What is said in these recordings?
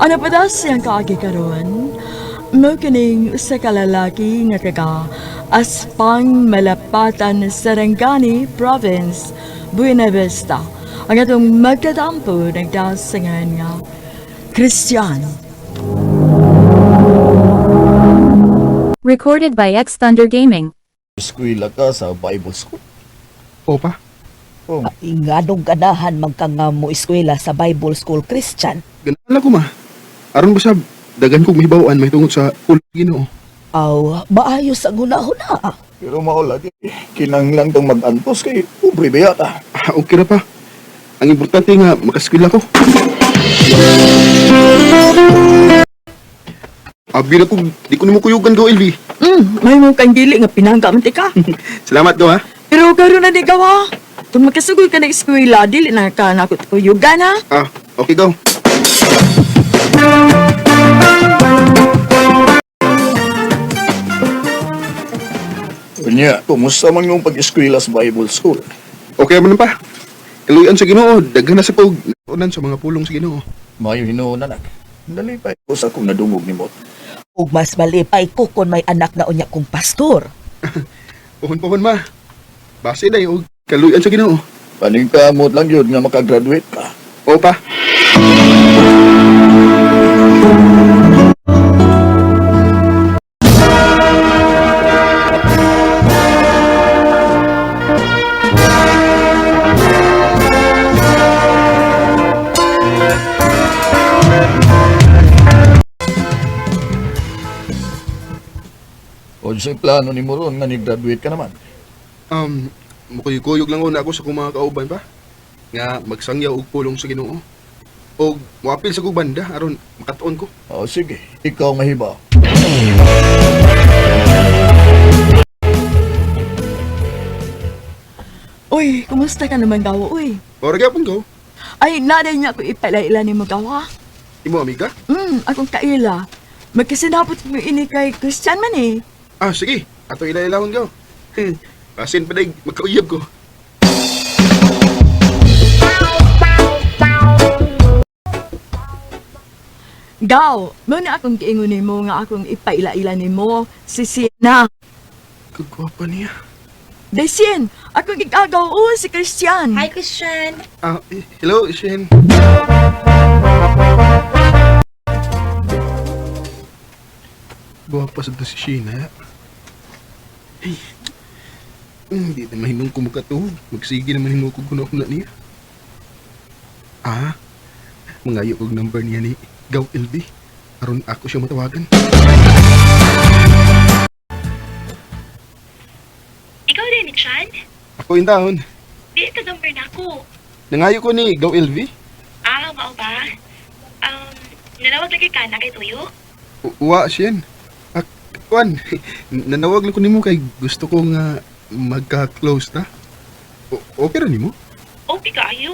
Ano pa daw siyang kaagi karon? Mo kining usa ka lalaki nga kaga Aspang Malapatan, Sarangani Province, Buena Vista. Ang atong magkadampo nagdasangan nga Christian. Recorded by X Thunder Gaming. Eskwela ka sa Bible School. Opa, Oh, Ingadong ganahan magkanga mo eskwela sa Bible School Christian. ganahan ako ma. Aron ba sa dagan kong mahibawaan may tungod sa ulo Ginoo. Aw, maayos ang huna-huna. pero mao lagi. Kinanglan tong mag-antos kay pobre ba ta. Okay ra pa. Ang importante nga makaskwela ko. Abi na ko, di ko nimo kuyugan ko, LV. May mo kang dili nga pinangga man ka. Salamat ko ha. Pero karon na di gawa. Kung magkasugoy ka na eskwela, dili na ka nakot ko yuga na. Okay go. Unya, kumusta man yung pag-eskwela sa Bible School? Okay man pa. Kaluyan sa Ginoo, daghan na sa pog. Unan sa mga pulong sa Ginoo. Mayo hinuon na. Dali pa ko sa kung nadungog ni Mot. Ug mas malipay ko kung may anak na unya kong pastor. Puhon pa man ma. Base na yung kaluyan sa Ginoo. Paningkamot lang yun nga makagraduate ka. Opa. O sa plano ni Moron nga ni-graduate ka naman. Mukuyog lang una ako sa kong mga kauban pa. Nga magsangyaw og pulong sa Ginoo. Og muapil sa kong banda aron makatuon ko. O sige, ikaw mahiba. Uy, kumusta ka naman gawa, uy? Ora gyapon ko. Ay, naday niya ako ipalaila ni mo gawa. Imo amiga? Akong kaila. Magkasinapot mo ini kay Christian man eh. Sige. Ato ilailahon ko. Pasin pa day magkauyab ko. Gaw, mo na akong kiingunin mo nga akong ipaila-ila ni mo, si Sienna. Kagwapa niya. Desien, akong igagaw, si Christian. Hi, Christian. Hello, Shen. Gwapa sa si Sheena. Hey. Hindi na mahinong kumuka to. Magsige naman hinong ko kuna niya. Mangayo kong number niya ni Gaw LB. Aron ako siya matawagan. Ikaw din, Chan? Ako yung taon. Di ka number na ako. Nangayo ko ni Gaw LB. Mao ba? Nanawag lagi ka na kay Tuyo? Uwa, Shen. Kwan, nanawag lang ko nimo kay gusto ko nga magka-close ta. Okay ra nimo? Okay ka ayo.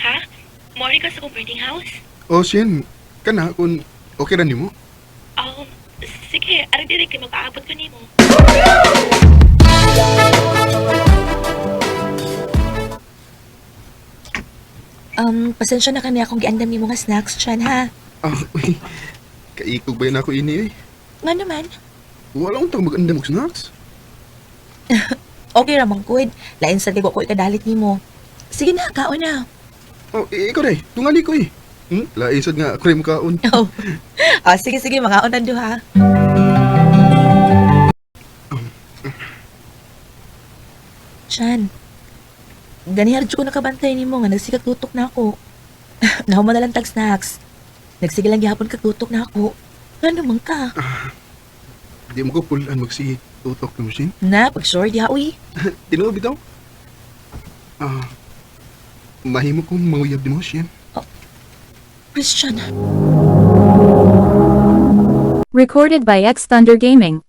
Ha? Mori ka sa kong boarding house? Shen, kana kung okay ra nimo? Sige, ari direk kay magpaabot ko nimo. Pasensya na kami akong giandam ni mga snacks, Chan, ha? Uy, kaikog ba yun ako ini eh? Nga naman. Wala akong tawag mag-andam og snacks. Okay ramang kud. Lain sa tigo ko ikadalit ni mo. Sige na, kaon na. Ikaw day, tungali ko eh. Lain sad nga cream kaon. Oh. Sige, mga onan do, ha? Chan, ganihar ko nakabantay ni mo nga nagsikag tutok na ako. Nahuman na lang tag snacks. Nagsige lang gihapon kagtutok na ako. Ano man ka? Di mo ko pulaan magsi tutok na machine. Na, pag sure di ha, uy. Tinuod bitaw? Mahimo kong manguyab di mo, Shen. Christian. Recorded by X Thunder Gaming.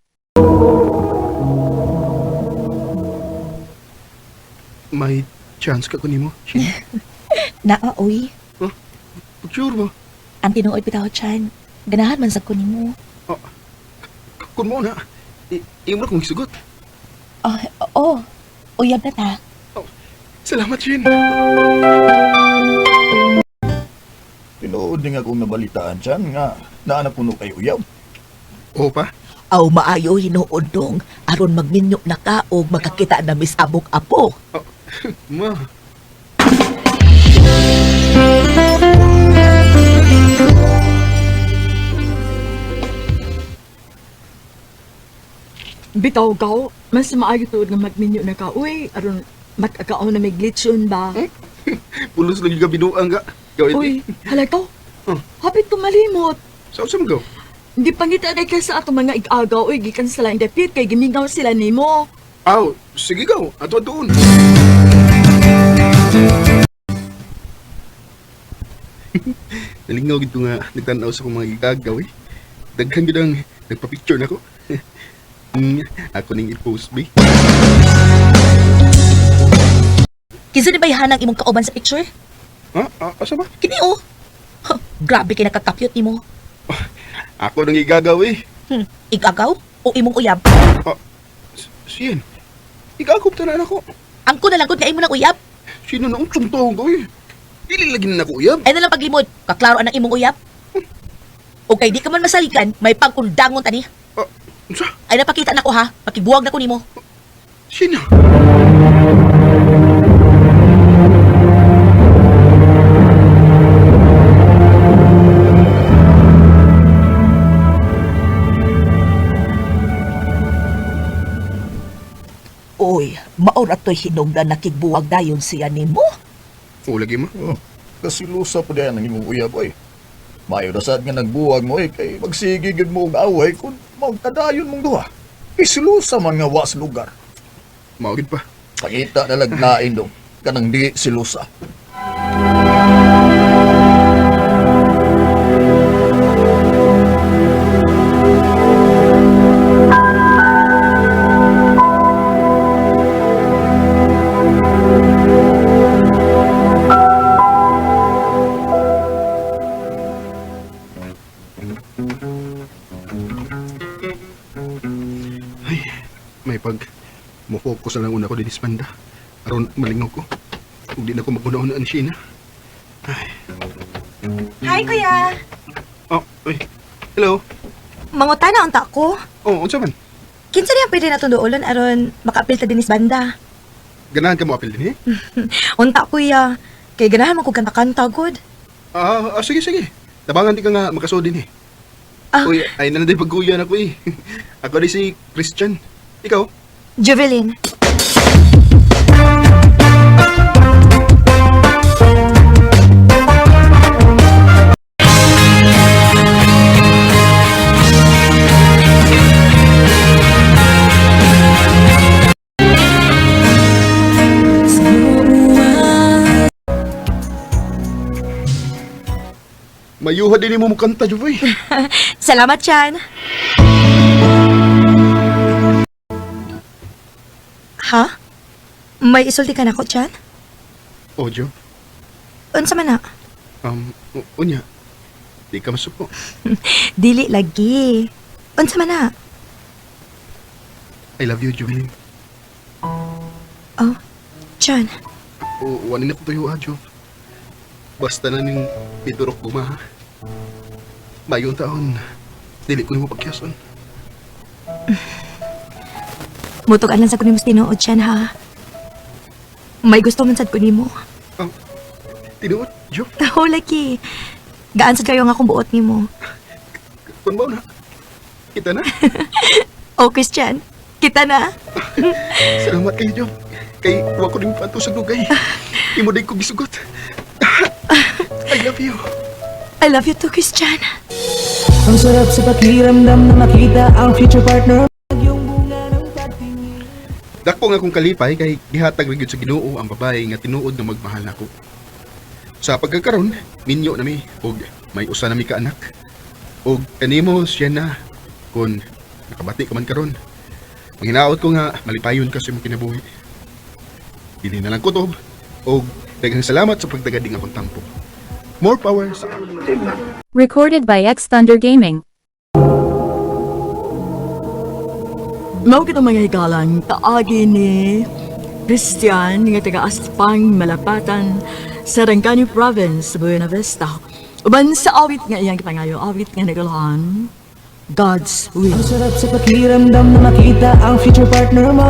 May chance ka ko nimo, Shen. Naa, uy. Sure ba? Ang tinuod bitaw, Chan. Ganahan man sa kunin mo. Kun mo na. Imo na kong isugot. Oo. Uyab na ta. Salamat, Shen. Tinuod din akong nabalitaan dyan nga naanap puno kay Uyaw. Oo pa? Aw maayo hinuod dong aron magminyo na ka og makakita na Miss Abog Apo. Ma, Bitaw ka, mas maayo tuod nga magminyo na ka. Uy, aron makakaon na may glitchon ba? pulos lagi ka binuang ka. Gawin Uy, halakaw. Huh. Hapit ko malimot. Saan mo gaw? Hindi pangita na ka sa ato mga ig-agaw. Uy, gikan sila ang dapit kay gimingaw sila nimo. Aw, sige gaw. Ato doon. Nalingaw gito nga nagtanaw sa akong mga igagaw eh. Daghan gid ang nagpa-picture nako. Ako ning i-post be. Kinsa di ba ihanang imong kauban sa picture? Ha? Asa ba? Kini oh. Huh, grabe kay nakakapyot nimo. Ako nang igagaw eh. Igagaw o imong uyab? Siyan. Igagop tanan ako. Ang ko na lang gud nga imo nang uyab. Sino na unsong tawag ko eh? Dili lagi na ako uyab. Ay na lang paglimod, kaklaro ang imong uyab. O kay di ka man masalikan, may pagkundangon tani. Unsa? Ay napakita na ko ha, pakibuwag na ko nimo. Sino? Uy, maura to'y hinungdan nakigbuwag dayon siya nimo. Oo lagi ma. Oh, kasilusa po din ang imong Uyab, oy. Mayo na sad nga nagbuwag mo, eh, kay magsigigid mo og away kung magkadayon mong duha. Isilusa man nga was lugar. Maugid pa. Pakita na laglain dong, kanang di silusa. May pag mo-focus na lang una ko din isbanda. Aron malingaw ko. Kung di na ko maguna-una ang Sheena. Ay. Hi, kuya. Oh, ay. Hello. Mangutana unta ko. Oh, unsa man? Kinsa niya pwede na tunduolon aron makaapil ta dinis banda. Ganahan ka mo apil din eh? Unta kuya. Kay ganahan man ko kanta-kanta good. Sige, sige. Tabangan di ka nga makasod din eh. Ah. Uy, ay na naday pagkuyan ako eh. Ako di si Christian. Ikaw? Juvelin. Mayuha din mo kanta, Joy. Salamat, Chan. Ha? May isulti ka na ko, Chan? Oh, Jo. Unsa man na? Unya. Di ka masuko. Dili lagi. Unsa man na? I love you, Jubilin. Oh, Chan. Wanin ako tuyo, Jo. Basta na ning idurok guma, ha? Mayong taon, dili ko nimo pagkiyason. Mutog alang sa kunin mo tinuod, Chan, ha? May gusto man sad ko nimo. Tinuod, Jo. Taho lagi. Gaan sad kayo nga akong buot nimo. Kung mo na. Kita na. Oh, Christian. Kita na. Salamat kayo, Jo. Kay wa ko rin panto sa dugay. Imo din ko gisugot. I love you. I love you too, Christian. Ang sarap sa pakiramdam na makita ang future partner. Dako nga kong kalipay kay gihatag rin gyud sa Ginoo ang babae nga tinuod nga magmahal nako. Sa pagkakaroon, minyo na mi og may usa na mi ka anak. Og kanimo siya na kun nakabati ka man karon. Manghinaot ko nga malipayon ka sa imong kinabuhi. Dili na lang kutob og daghang salamat sa pagdagading akong tampo. More power sa Recorded by X Thunder Gaming. Mao kita mga higalang taagi ni Christian nga taga Aspang Malapatan sa Rangani Province, Buena Vista. Uban sa awit nga iyang gipangayo, awit nga nagalahan, God's will. Ang sarap sa pakiramdam na makita ang future partner mo.